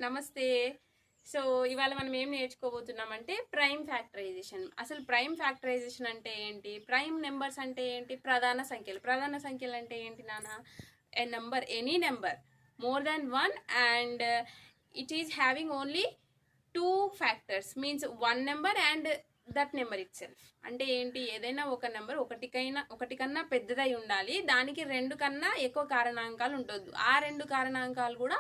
నమస్తే. సో ఇవాళ మనం ఏం నేర్చుకోబోతున్నామంటే ప్రైమ్ ఫ్యాక్టరైజేషన్. అసలు ప్రైమ్ ఫ్యాక్టరైజేషన్ అంటే ఏంటి, ప్రైమ్ నెంబర్స్ అంటే ఏంటి, ప్రధాన సంఖ్యలు అంటే ఏంటి నాన్న? A number, any number more than one and it is having only two factors, means one number and that number it self. అంటే ఏంటి, ఏదైనా ఒక నెంబర్ ఒకటి కన్నా పెద్దదై ఉండాలి, దానికి రెండు కన్నా ఎక్కువ కారణాంకాలు ఉండొద్దు. ఆ రెండు కారణాంకాలు కూడా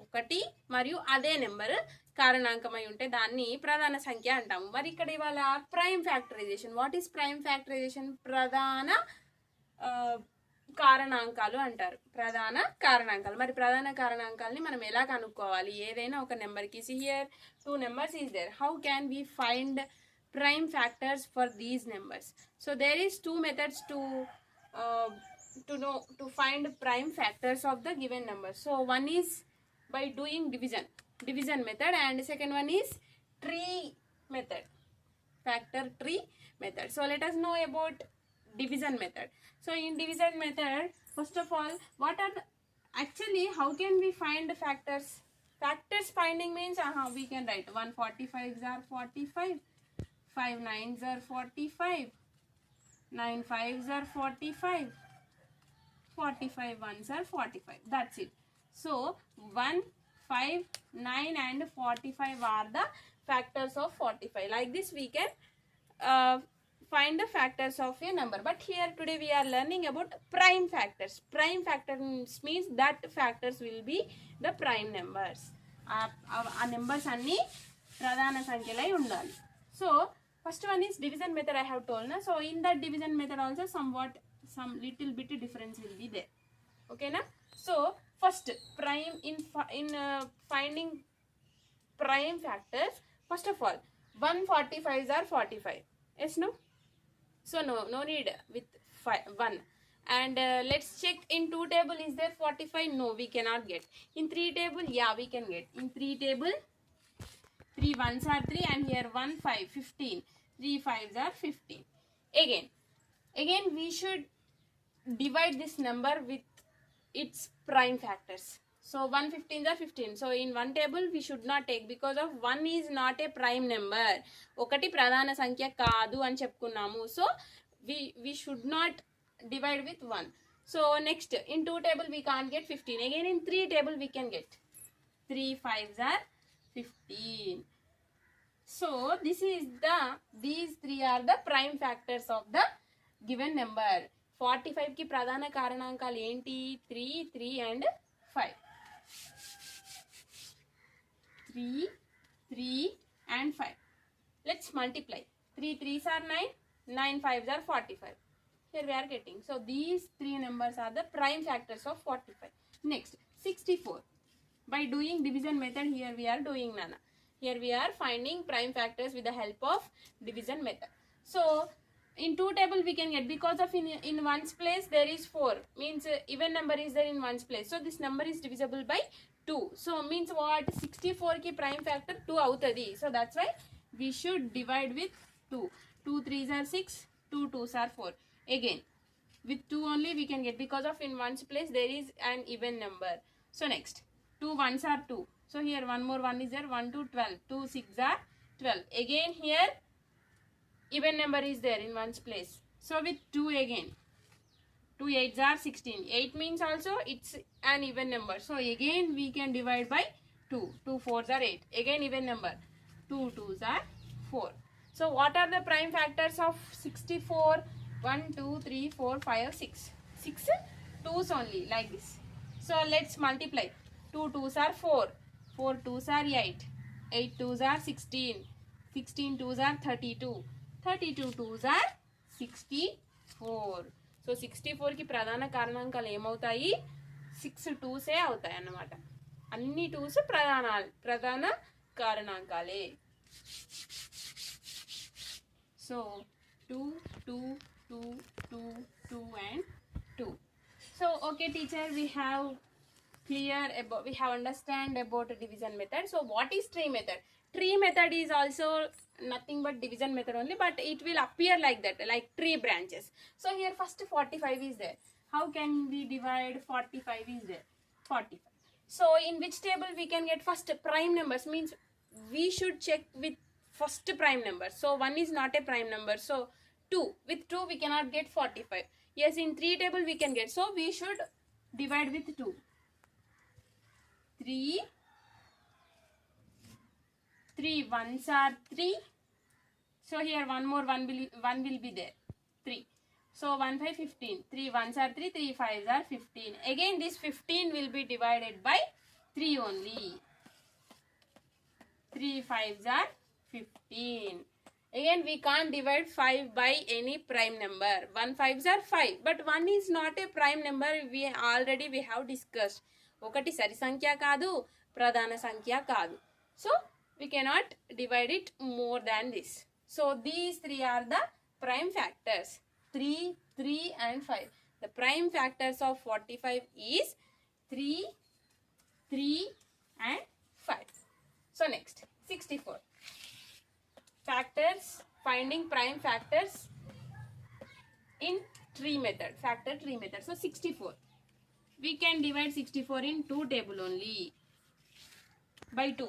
ఒకటి మరియు అదే నెంబర్ కారణాంకమై ఉంటే దాన్ని ప్రధాన సంఖ్య అంటాము. మరి ఇక్కడ ఇవాళ prime factorization. What is prime factorization? ప్రధాన కారణాంకాలు అంటారు. ప్రధాన కారణాంకాలు. మరి ప్రధాన కారణాంకాలని మనం ఎలా కనుక్కోవాలి? ఏదైనా ఒక నెంబర్కి, here two numbers is there, how can we find prime factors for these numbers? So there is two methods to find prime factors of the given number. So one is by doing division method, and second one is tree method, factor tree method. So let us know about division method. So in division method, first of all, actually how can we find factors? Factors finding means we can write 145 are 45, 5 9s are 45, 9 5s are 45, 45 1s are 45. That's it. So 1, 5, 9 and 45 are the factors of 45. Like this we can find the factors of a number. But here today we are learning about prime factors. Prime factors means that factors will be the prime numbers. ఆ numbers అన్ని ప్రధాన సంఖ్యలై ఉండాలి. So first one is division method, I have told na. So in that division method also some little bit difference will be there. Okay na? So first prime in finding prime factors, first of all 145s are 45. Yes, no? So no need with 1. And let's check in 2 table, is there 45? No, we cannot get. In 3 table, yeah, we can get. In 3 table 3 1s are 3 and here 1 5 15, 3 5s are 15. Again we should divide this number with its prime factors. So 1 15s are 15. So in one table we should not take, because of 1 is not a prime number. ఒకటి ప్రధాన సంఖ్య కాదు అని చెప్పుకున్నాము. So we should not divide with 1. So next in 2 table we can't get 15. Again in 3 table we can get 3 5s are 15. So these three are the prime factors of the given number. 45 కి ప్రధాన కారణాంకాలు ఏంటి? 3 3 and 5. 3 3 and 5. Let's multiply. 3 3s are 9, 9 5s are 45. Here we are getting. So these three numbers are the prime factors of 45. Next 64. By doing division method, here we are doing nana. Here we are finding prime factors with the help of division method. So in 2 table we can get, because of in ones place there is 4, means even number is there in ones place. So this number is divisible by 2. So means what? 64 ki prime factor 2 avutadi. So that's why we should divide with 2. 2 3s are 6, 2 2s are 4. Again with 2 only we can get, because of in ones place there is an even number. So next 2 1s are 2. So here one more 1 is there, 1 2 12, 2 6 are 12. Again here even number is there in ones place. So with 2 again 2 8s are 16. 8 means also it's an even number. So again we can divide by 2. 2 4s are 8. Again even number. 2 2s are 4. So what are the prime factors of 64? 1 2 3 4 5 6. 6 2s only, like this. So let's multiply. 2 2s are 4. 4 2s are 8. 8 2s are 16. 16 2s are 32. 32 2s are 64. So 64 కి ప్రధాన కారణాంకాలు ఏమవుతాయి? 6 2s అవుతాయి అన్నమాట. అన్ని 2s ప్రధాన కారణాంకాలే. So 2 2 2 2 2 and 2. So okay teacher, we have understand about division method. So what is tree method? Tree method is also nothing but division method only, but it will appear like that, like tree branches. So here first 45 is there. How can we divide 45 is there? 45. So in which table we can get first prime numbers, means we should check with first prime number. So 1 is not a prime number, so 2, with 2 we cannot get 45. Yes, in 3 table we can get, so we should divide with 2. 3 ones are 3, so here one more 1 will be there, 3. So 1 5 15, 3 ones are 3, 3 fives are 15. Again this 15 will be divided by 3 only. 3 fives are 15. Again we can't divide 5 by any prime number. 1 fives are 5, but 1 is not a prime number. We have discussed. ఒకటి సరి సంఖ్య కాదు, ప్రధాన సంఖ్య కాదు. So we cannot divide it more than this. So these 3 are the prime factors. 3, 3 and 5. The prime factors of 45 is 3, 3 and 5. So next, 64. Factors, finding prime factors in tree method, factor tree method. So 64. We can divide 64 in 2 table only, by 2.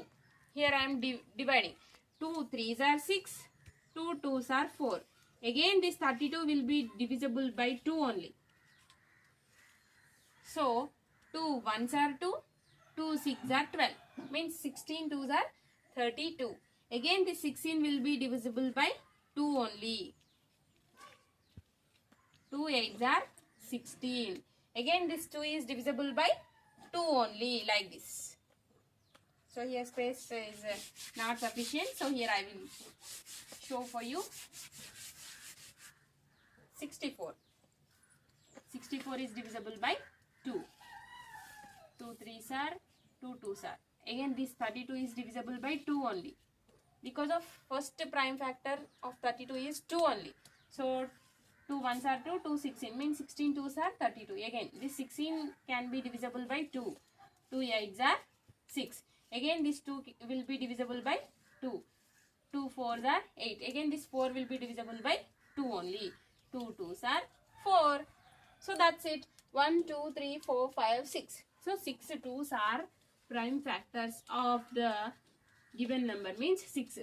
Here I am dividing. 2 3s are 6, 2 2s are 4. Again this 32 will be divisible by 2 only. So 2 1s are 2, 2 6 are 12, means 16 2s are 32. Again this 16 will be divisible by 2 only. 2 8s are 16. Again this 2 is divisible by 2 only, like this. So here space is not sufficient, so here I will show for you. 64. 64 is divisible by 2. 2 3s are, 2 2s are. Again this 32 is divisible by 2 only, because of first prime factor of 32 is 2 only. So 2 1s are 2, 2 16, means 16 2s are 32. Again this 16 can be divisible by 2. 2 8s are 6. Again this 2 will be divisible by 2. 2 4s are 8. Again this 4 will be divisible by 2 only. 2 2s are 4. So that's it. 1 2 3 4 5 6. So 6 2s are prime factors of the given number, means 6.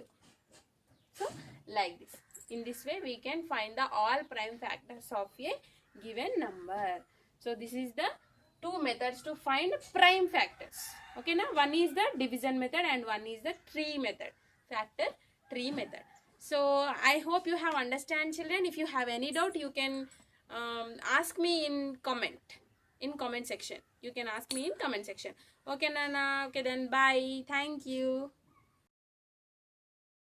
So like this. In this way we can find the all prime factors of a given number. So this is the 2 methods to find prime factors. Okay, now one is the division method and one is the tree method, factor tree method. So I hope you have understand, children. If you have any doubt, you can ask me in comment section. You can ask me in comment section. Okay Nana, okay then bye, thank you.